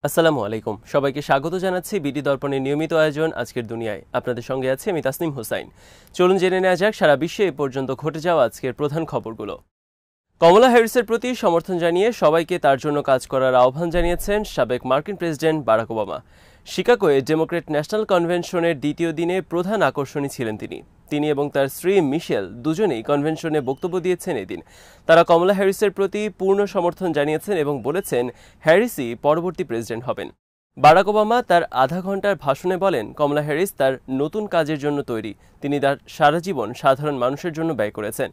আসসালামু আলাইকুম সবাইকে স্বাগত জানাচ্ছি বিডি দর্পণের নিয়মিত আয়োজন আজকের দুনিয়ায়। আপনাদের সঙ্গে আছি আমি তাসনিম হোসাইন। চলুন জেনে নেওয়া যাক সারা বিশ্বে এ পর্যন্ত ঘটে যাওয়া আজকের প্রধান খবরগুলো। কমলা হ্যারিসের প্রতি সমর্থন জানিয়ে সবাইকে তার জন্য কাজ করার আহ্বান জানিয়েছেন সাবেক মার্কিন প্রেসিডেন্ট বারাক ওবামা। শিকাগোয় ডেমোক্র্যাট ন্যাশনাল কনভেনশনের দ্বিতীয় দিনে প্রধান আকর্ষণী ছিলেন তিনি এবং তার স্ত্রী মিশেল দুজনেই কনভেনশনে বক্তব্য দিয়েছেন এদিন। তারা কমলা হ্যারিসের প্রতি পূর্ণ সমর্থন জানিয়েছেন এবং বলেছেন হ্যারিসই পরবর্তী প্রেসিডেন্ট হবেন। বারাক ওবামা তার আধা ঘন্টার ভাষণে বলেন কমলা হ্যারিস তার নতুন কাজের জন্য তৈরি। তিনি তার সারা জীবন সাধারণ মানুষের জন্য ব্যয় করেছেন।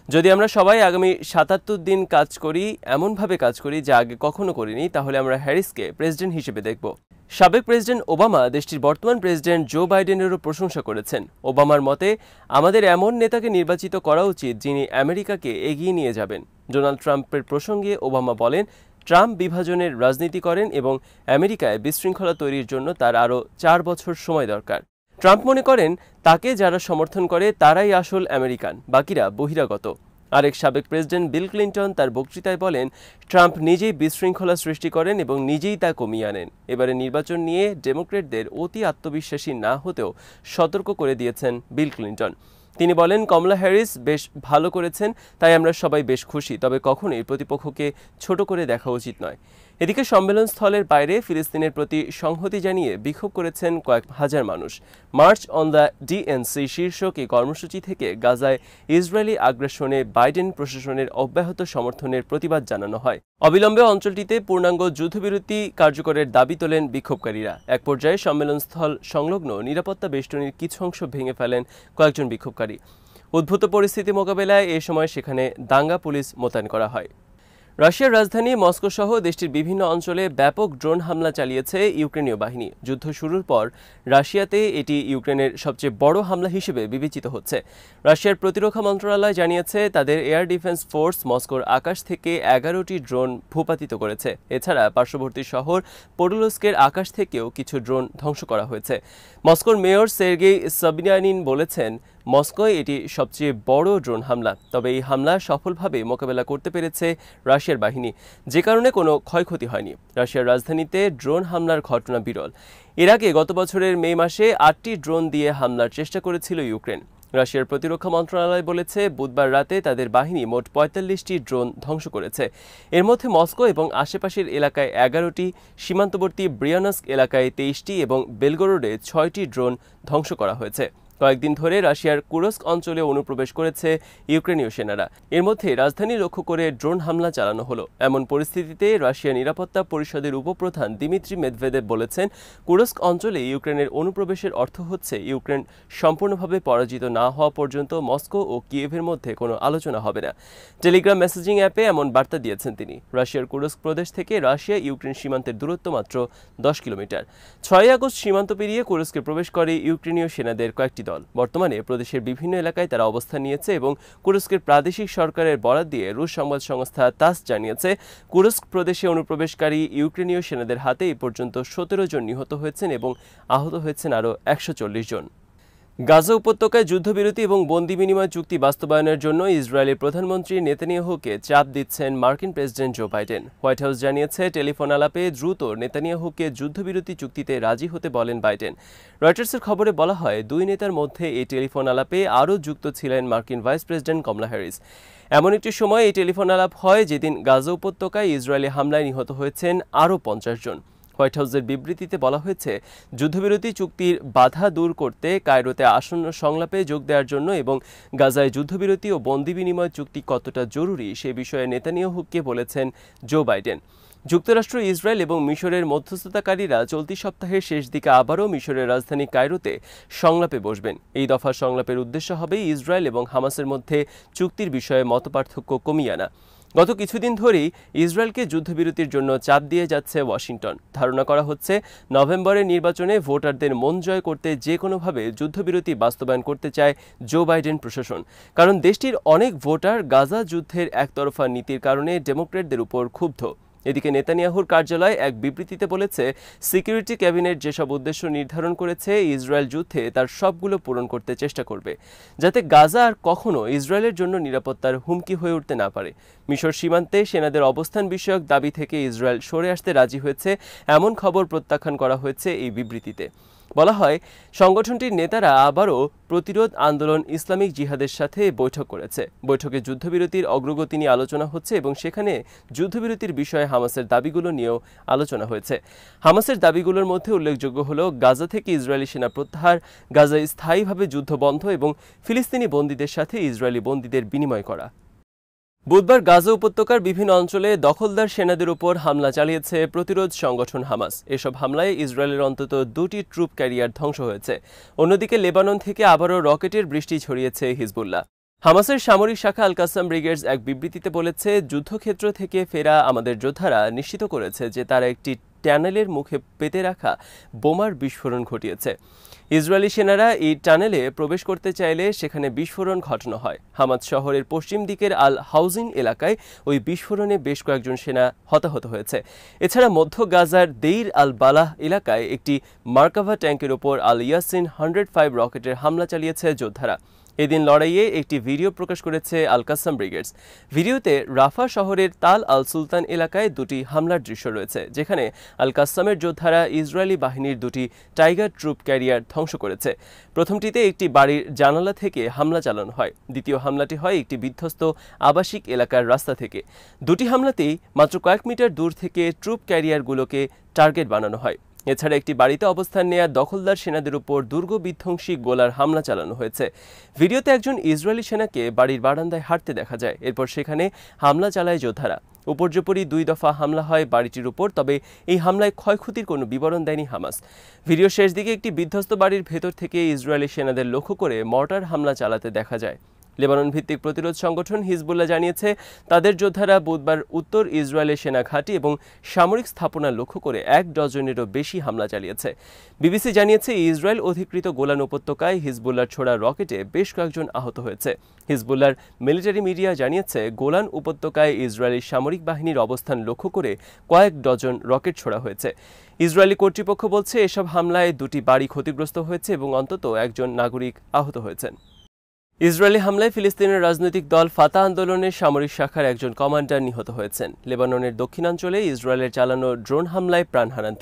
যদি আমরা সবাই আগামী ৭৭ দিন কাজ করি, এমনভাবে কাজ করি যা আগে কখনো করিনি, তাহলে আমরা হ্যারিসকে প্রেসিডেন্ট হিসেবে দেখব। সাবেক প্রেসিডেন্ট ওবামা দেশটির বর্তমান প্রেসিডেন্ট জো বাইডেনেরও প্রশংসা করেছেন। ওবামার মতে আমাদের এমন নেতাকে নির্বাচিত করা উচিত যিনি আমেরিকাকে এগিয়ে নিয়ে যাবেন। ডোনাল্ড ট্রাম্পের প্রসঙ্গে ওবামা বলেন ট্রাম্প বিভাজনের রাজনীতি করেন এবং আমেরিকায় বিশৃঙ্খলা তৈরির জন্য তার আরও ৪ বছর সময় দরকার। ট্রাম্প মনে করেন তাকে যারা সমর্থন করে তারাই আসল আমেরিকান, বাকিরা বহিরাগত। আরেক সাবেক প্রেসিডেন্ট বিল ক্লিন্টন তার বক্তৃতায় বলেন ট্রাম্প নিজেই বিশৃঙ্খলা সৃষ্টি করেন এবং নিজেই তা কমিয়ে আনেন। এবারে নির্বাচন নিয়ে ডেমোক্র্যাটদের অতি আত্মবিশ্বাসী না হতেও সতর্ক করে দিয়েছেন বিল ক্লিন্টন। তিনি বলেন কমলা হ্যারিস বেশ ভালো করেছেন, তাই আমরা সবাই বেশ খুশি, তবে কখনোই প্রতিপক্ষকে ছোট করে দেখা উচিত নয়। এদিকে সম্মেলনস্থলের বাইরে ফিলিস্তিনের প্রতি সংহতি জানিয়ে বিক্ষোভ করেছেন কয়েক হাজার মানুষ। মার্চ অন দ্য ডিএনসি শীর্ষক এই কর্মসূচি থেকে গাজায় ইসরায়েলি আগ্রাসনে বাইডেন প্রশাসনের অব্যাহত সমর্থনের প্রতিবাদ জানানো হয়। অবিলম্বে অঞ্চলটিতে পূর্ণাঙ্গ যুদ্ধবিরতি কার্যকরের দাবি তোলেন বিক্ষোভকারীরা। এক পর্যায়ে সম্মেলনস্থল সংলগ্ন নিরাপত্তা বেষ্টনীর কিছু অংশ ভেঙে ফেলেন কয়েকজন বিক্ষোভকারী। উদ্ভূত পরিস্থিতি মোকাবেলায় এ সময় সেখানে দাঙ্গা পুলিশ মোতায়েন করা হয়। রাশিয়ার রাজধানী মস্কো সহ দেশটির বিভিন্ন অঞ্চলে ব্যাপক ড্রোন হামলা চালিয়েছে ইউক্রেনীয় বাহিনী। যুদ্ধ শুরুর পর রাশিয়াতে এটি ইউক্রেনের সবচেয়ে বড় হামলা হিসেবে বিবেচিত হচ্ছে। রাশিয়ার প্রতিরক্ষা মন্ত্রণালয় জানিয়েছে তাদের এয়ার ডিফেন্স ফোর্স মস্কোর আকাশ থেকে ১১টি ড্রোন ভূপাতিত করেছে। এছাড়া পার্শ্ববর্তী শহর পোডোলস্কের আকাশ থেকেও কিছু ড্রোন ধ্বংস করা হয়েছে। মস্কোর মেয়র সের্গেই সবিয়ানিন বলেছেন মস্কোয় এটি সবচেয়ে বড় ড্রোন হামলা। তবে এই হামলা সফলভাবে মোকাবেলা করতে পেরেছে রাশিয়ার বাহিনী, যে কারণে কোনো ক্ষয়ক্ষতি হয়নি। রাশিয়ার রাজধানীতে ড্রোন হামলার ঘটনা বিরল। এর আগে গত বছরের মে মাসে ৮টি ড্রোন দিয়ে হামলার চেষ্টা করেছিল ইউক্রেন। রাশিয়ার প্রতিরক্ষা মন্ত্রণালয় বলেছে বুধবার রাতে তাদের বাহিনী মোট ৪৫টি ড্রোন ধ্বংস করেছে। এর মধ্যে মস্কো এবং আশেপাশের এলাকায় ১১টি, সীমান্তবর্তী ব্রিয়ানস্ক এলাকায় ২৩টি এবং বেলগোরোডে ৬টি ড্রোন ধ্বংস করা হয়েছে। কয়েকদিন ধরে রাশিয়ার কুরস্ক অঞ্চলে অনুপ্রবেশ করেছে ইউক্রেনীয় সেনারা। এর মধ্যে রাজধানী লক্ষ্য করে ড্রোন হামলা চালানো হলো। এমন পরিস্থিতিতে রাশিয়া নিরাপত্তা পরিষদের উপপ্রধান দিমিত্রি মেদভেদেভ বলেছেন কুরস্ক অঞ্চলে ইউক্রেনের অনুপ্রবেশের অর্থ হচ্ছে ইউক্রেন সম্পূর্ণভাবে পরাজিত না হওয়া পর্যন্ত মস্কো ও কিয়েভের মধ্যে কোনো আলোচনা হবে না। টেলিগ্রাম মেসেজিং অ্যাপে এমন বার্তা দিয়েছেন তিনি। রাশিয়ার কুরস্ক প্রদেশ থেকে রাশিয়া ইউক্রেন সীমান্তের দূরত্ব মাত্র ১০ কিলোমিটার। ৬ আগস্ট সীমান্ত পেরিয়ে কুরস্কে প্রবেশ করে ইউক্রেনীয় সেনাদের কয়েকটি দল। বর্তমানে প্রদেশের বিভিন্ন এলাকায় তারা অবস্থান নিয়েছে এবং কুরস্কের প্রাদেশিক সরকারের বরাত দিয়ে রুশ সংবাদ সংস্থা তাস জানিয়েছে কুরস্ক প্রদেশে অনুপ্রবেশকারী ইউক্রেনীয় সেনাদের হাতে এই পর্যন্ত ১৭ জন নিহত হয়েছেন এবং আহত হয়েছেন আরও ১৪০ জন। গাজা উপত্যকায় যুদ্ধবিরতি এবং বন্দি বিনিময় চুক্তি বাস্তবায়নের জন্য ইসরায়েলের প্রধানমন্ত্রী নেতানিয়াহুকে চাপ দিচ্ছেন মার্কিন president Joe Biden. White House জানিয়েছে টেলিফোন আলাপে দ্রুত নেতানিয়াহুকে যুদ্ধবিরতি চুক্তিতে রাজি হতে বলেন বাইডেন। রয়টার্সের খবরে বলা হয় দুই নেতার মধ্যে এই টেলিফোন আলাপে আরও যুক্ত ছিলেন মার্কিন ভাইস প্রেসিডেন্ট কমলা হ্যারিস। এমন একটি সময় এই টেলিফোন আলাপ হয় যেদিন গাজা উপত্যকায় ইসরায়েলি হামলায় নিহত হয়েছেন আরও ৫০ জন। হোয়াইট হাউসের বিবৃতিতে বলা হয়েছে যুদ্ধবিরতি চুক্তির বাধা দূর করতে কায়রোতে আসন্ন সংলাপে যোগ দেওয়ার জন্য এবং গাজায় যুদ্ধবিরতি ও বন্দি বিনিময় চুক্তি কতটা জরুরি সে বিষয়ে নেতানিয়াহুকে বলেছেন জো বাইডেন। যুক্তরাষ্ট্র, ইসরায়েল এবং মিশরের মধ্যস্থতাকারীরা চলতি সপ্তাহের শেষ দিকে আবারও মিশরের রাজধানী কায়রোতে সংলাপে বসবেন। এই দফা সংলাপের উদ্দেশ্য হবে ইসরায়েল এবং হামাসের মধ্যে চুক্তির বিষয়ে মতপার্থক্য কমিয়ে আনা। গত কিছুদিন ধরেই ইসরায়েলকে যুদ্ধবিরতির জন্য চাপ দিয়ে যাচ্ছে ওয়াশিংটন। ধারণা করা হচ্ছে নভেম্বরের নির্বাচনে ভোটারদের মন জয় করতে যে কোনোভাবে যুদ্ধবিরতি বাস্তবায়ন করতে চায় জো বাইডেন প্রশাসন। কারণ দেশটির অনেক ভোটার গাজা যুদ্ধের একতরফা নীতির কারণে ডেমোক্র্যাটদের উপর ক্ষুব্ধ। এদিকে নেতানিয়াহুর কার্যালয় এক বিবৃতিতে বলেছে, সিকিউরিটি ক্যাবিনেট যেসব উদ্দেশ্য নির্ধারণ করেছে ইসরায়েল যুদ্ধে তার সবগুলো পূরণ করতে চেষ্টা করবে, যাতে গাজা আর কখনো ইসরায়েলের জন্য নিরাপত্তার হুমকি হয়ে উঠতে না পারে। মিশর সীমান্তে সেনাদের অবস্থান বিষয়ক দাবি থেকে ইসরায়েল সরে আসতে রাজি হয়েছে এমন খবর প্রত্যাখ্যান করা হয়েছে এই বিবৃতিতে। বলা হয়, সংগঠনটির নেতারা আবারও প্রতিরোধ আন্দোলন ইসলামিক জিহাদের সাথে বৈঠক করেছে। বৈঠকে যুদ্ধবিরতির অগ্রগতি নিয়ে আলোচনা হচ্ছে এবং সেখানে যুদ্ধবিরতির বিষয়ে হামাসের দাবিগুলো নিয়েও আলোচনা হয়েছে। হামাসের দাবিগুলোর মধ্যে উল্লেখযোগ্য হল গাজা থেকে ইসরায়েলি সেনা প্রত্যাহার, গাজায় স্থায়ীভাবে যুদ্ধ বন্ধ এবং ফিলিস্তিনি বন্দীদের সাথে ইসরায়েলি বন্দীদের বিনিময় করা। বুধবার গাজা উপত্যকার বিভিন্ন অঞ্চলে দখলদার সেনাদের উপর হামলা চালিয়েছে প্রতিরোধ সংগঠন হামাস। এসব হামলায় ইসরায়েলের অন্তত 2টি ট্রুপ ক্যারিয়ার ধ্বংস হয়েছে। অন্যদিকে লেবানন থেকে আবারও রকেটের বৃষ্টি ছড়িয়েছে হিজবুল্লাহ। হামাসের সামরিক শাখা আল কাসাম ব্রিগেডস এক বিবৃতিতে বলেছে, যুদ্ধক্ষেত্র থেকে ফেরা আমাদের যোদ্ধারা নিশ্চিত করেছে যে তারা একটি টানেলের মুখে পেতে রাখা বোমার বিস্ফোরণ ঘটিয়েছে। ইসরায়েলি সেনারা এই টানেলে প্রবেশ করতে চাইলে সেখানে বিস্ফোরণ ঘটানো হয়। হামাদ শহরের পশ্চিম দিকের আল হাউজিন এলাকায় ওই বিস্ফোরণে বেশ কয়েকজন সেনা হতাহত হয়েছে। এছাড়া মধ্য গাজার দেইর আল বালাহ এলাকায় একটি মার্কাভা ট্যাঙ্কের ওপর আল ইয়াসিন 105 রকেটের হামলা চালিয়েছে যোদ্ধারা। এদিন লড়াইয়ে একটি ভিডিও প্রকাশ করেছে আল কাসাম ব্রিগেডস। ভিডিওতে রাফা শহরের তাল আল সুলতান এলাকায় 2টি হামলার দৃশ্য রয়েছে, যেখানে আল কাসামের যোদ্ধারা ইসরায়েলি বাহিনীর 2টি টাইগার ট্রুপ ক্যারিয়ার ধ্বংস করেছে। প্রথমটিতে একটি বাড়ির জানালা থেকে হামলা চালানো হয়। দ্বিতীয় হামলাটি হয় একটি বিধ্বস্ত আবাসিক এলাকার রাস্তা থেকে। 2টি হামলাতেই মাত্র কয়েক মিটার দূর থেকে ট্রুপ ক্যারিয়ারগুলোকে টার্গেট বানানো হয়। এছাড়া একটি বাড়িতে অবস্থান নেয়া দখলদার সেনাদের উপর দুর্গ বিধ্বংসী গোলার হামলা চালানো হয়েছে। ভিডিওতে একজন ইসরায়েলি সেনাকে বাড়ির বারান্দায় হাঁটতে দেখা যায়। এরপর সেখানে হামলা চালায় যোদ্ধারা। উপর্যুপরি 2 দফা হামলা হয় বাড়িটির উপর, তবে এই হামলায় ক্ষয়ক্ষতির কোনো বিবরণ দেয়নি হামাস। ভিডিও শেষ দিকে একটি বিধ্বস্ত বাড়ির ভেতর থেকে ইসরায়েলি সেনাদের লক্ষ্য করে মর্টার হামলা চালাতে দেখা যায়। লেবানন ভিত্তিক প্রতিরোধ সংগঠন হিজবুল্লাহ জানিয়েছে, তাদের যোদ্ধারা বুধবার উত্তর ইসরায়েলের সেনা ঘাঁটি এবং সামরিক স্থাপনা লক্ষ্য করে 1 ডজনেরও বেশি হামলা চালিয়েছে। বিবিসি জানিয়েছে, ইসরায়েল অধিকৃত গোলান উপত্যকায় হিজবুল্লাহর ছোড়া রকেটে বেশ কয়েকজন আহত হয়েছে। হিজবুল্লাহর মিলিটারি মিডিয়া জানিয়েছে, গোলান উপত্যকায় ইসরায়েলি সামরিক বাহিনীর অবস্থান লক্ষ্য করে কয়েক ডজন রকেট ছোড়া হয়েছে। ইসরায়েলি কর্তৃপক্ষ বলছে, এসব হামলায় 2টি বাড়ি ক্ষতিগ্রস্ত হয়েছে এবং অন্তত একজন নাগরিক আহত হয়েছেন। ইসরায়েলি হামলায় ফিলিস্তিনের রাজনৈতিক দল ফাতাহ আন্দোলনের সামরিক শাখার একজন কমান্ডার নিহত হয়েছেন। লেবাননের দক্ষিণাঞ্চলে ইসরায়েলের চালানো ড্রোন হামলায় প্রাণ হারান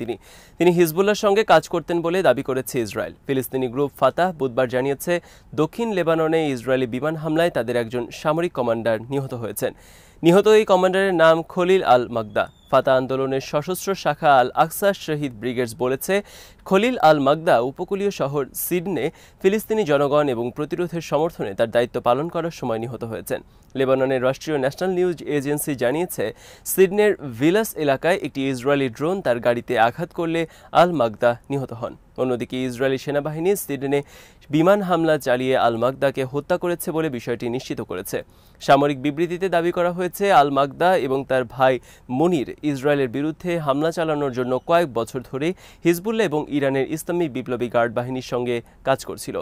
তিনি হিজবুল্লাহর সঙ্গে কাজ করতেন বলে দাবি করেছে ইসরায়েল। ফিলিস্তিনি গ্রুপ ফাতাহ বুধবার জানিয়েছে, দক্ষিণ লেবাননে ইসরায়েলি বিমান হামলায় তাদের একজন সামরিক কমান্ডার নিহত হয়েছেন। নিহত এই কমান্ডারের নাম খলিল আল মাগদা। ফাতাহ আন্দোলনের সশস্ত্র শাখা আল আকসা শহীদ ব্রিগেডস বলেছে, খলিল আল মাগদা উপকূলীয় শহর সিডনে ফিলিস্তিনি জনগণ এবং প্রতিরোধের সমর্থনে তার দায়িত্ব পালন করার সময় নিহত হয়েছেন। লেবাননের রাষ্ট্রীয় ন্যাশনাল নিউজ এজেন্সি জানিয়েছে, সিডনের ভিলাস এলাকায় একটি ইসরায়েলি ড্রোন তার গাড়িতে আঘাত করলে আল মাগদা নিহত হন। অন্যদিকে ইসরায়েলি সেনাবাহিনী সিডনে বিমান হামলা চালিয়ে আল মাগদাকে হত্যা করেছে বলে বিষয়টি নিশ্চিত করেছে। সামরিক বিবৃতিতে দাবি করা হয়েছে, আল মাগদা এবং তার ভাই মনির ইসরায়েলের বিরুদ্ধে হামলা চালানোর জন্য কয়েক বছর ধরে হিজবুল্লাহ এবং ইরানের ইসলামী বিপ্লবী গার্ড বাহিনীর সঙ্গে কাজ করছিল।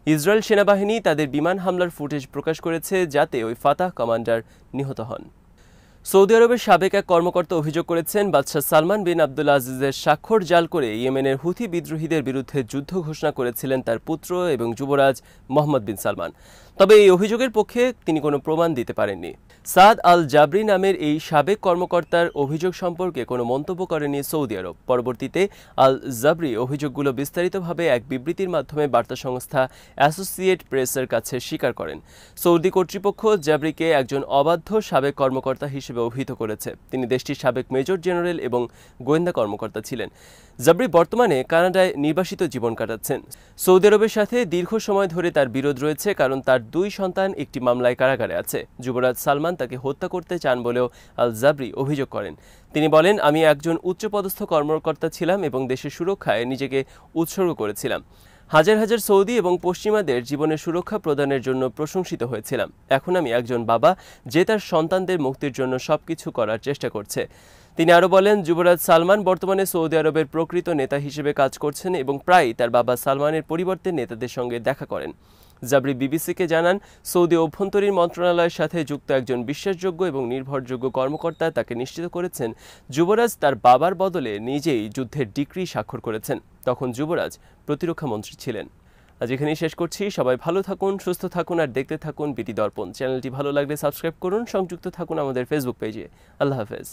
ইসরায়েল সেনাবাহিনী তাদের বিমান হামলার ফুটেজ প্রকাশ করেছে, যাতে ওই ফাতাহ কমান্ডার নিহত হন। সৌদি আরবের সাবেক এক কর্মকর্তা অভিযোগ করেছেন, বাদশাহ সালমান বিন আবদুল আজিজের স্বাক্ষর জাল করে ইয়েমেনের হুথি বিদ্রোহীদের বিরুদ্ধে যুদ্ধ ঘোষণা করেছিলেন তার পুত্র এবং যুবরাজ মোহাম্মদ বিন সালমান। তবে এই অভিযোগের পক্ষে তিনি কোনো প্রমাণ দিতে পারেননি। সাদ আল জাবরি নামের এই সাবেক কর্মকর্তার অভিযোগ সম্পর্কে কোনো মন্তব্য করেনি সৌদি আরব। পরবর্তীতে আল জাবরি অভিযোগগুলো বিস্তারিতভাবে এক বিবৃতির মাধ্যমে বার্তা সংস্থা অ্যাসোসিয়েট প্রেসের কাছে স্বীকার করেন। সৌদি কর্তৃপক্ষ জাবরিকে একজন অবাধ্য সাবেক কর্মকর্তা হিসেবে অভিহিত করেছে। তিনি দেশটির সাবেক মেজর জেনারেল এবং গোয়েন্দা কর্মকর্তা ছিলেন। জাবরি বর্তমানে কানাডায় নির্বাসিত জীবন কাটাচ্ছেন। সৌদি আরবের সাথে দীর্ঘ সময় ধরে তার বিরোধ রয়েছে, কারণ তার 2 সন্তান একটি মামলায় কারাগারে আছে। যুবরাজ সালমান তাকে হত্যা করতে চান বলেও আল জাবরি অভিযোগ করেন। তিনি বলেন, আমি একজন উচ্চপদস্থ কর্মকর্তা ছিলাম এবং দেশের সুরক্ষায় নিজেকে উৎসর্গ করেছিলাম। হাজার হাজার সৌদি এবং পশ্চিমাদের জীবনের সুরক্ষা প্রদানের জন্য প্রশংসিত হয়েছিলাম। এখন আমি একজন বাবা যে তার সন্তানদের মুক্তির জন্য সবকিছু করার চেষ্টা করছে। তিনি আরও বলেন, যুবরাজ সালমান বর্তমানে সৌদি আরবের প্রকৃত নেতা হিসেবে কাজ করছেন এবং প্রায়ই তার বাবা সালমানের পরিবর্তে নেতাদের সঙ্গে দেখা করেন। জাবরি বিবিসিকে জানান, সৌদি অভ্যন্তরীণ মন্ত্রণালয়ের সাথে যুক্ত একজন বিশ্বাসযোগ্য এবং নির্ভরযোগ্য কর্মকর্তা তাকে নিশ্চিত করেছেন যুবরাজ তার বাবার বদলে নিজেই যুদ্ধের ডিক্রি স্বাক্ষর করেছেন। তখন যুবরাজ প্রতিরক্ষা মন্ত্রী ছিলেন। আজ এখানেই শেষ করছি। সবাই ভালো থাকুন, সুস্থ থাকুন আর দেখতে থাকুন বিডি দর্পণ। চ্যানেলটি ভালো লাগলে সাবস্ক্রাইব করুন, সংযুক্ত থাকুন আমাদের ফেসবুক পেজে। আল্লাহ হাফেজ।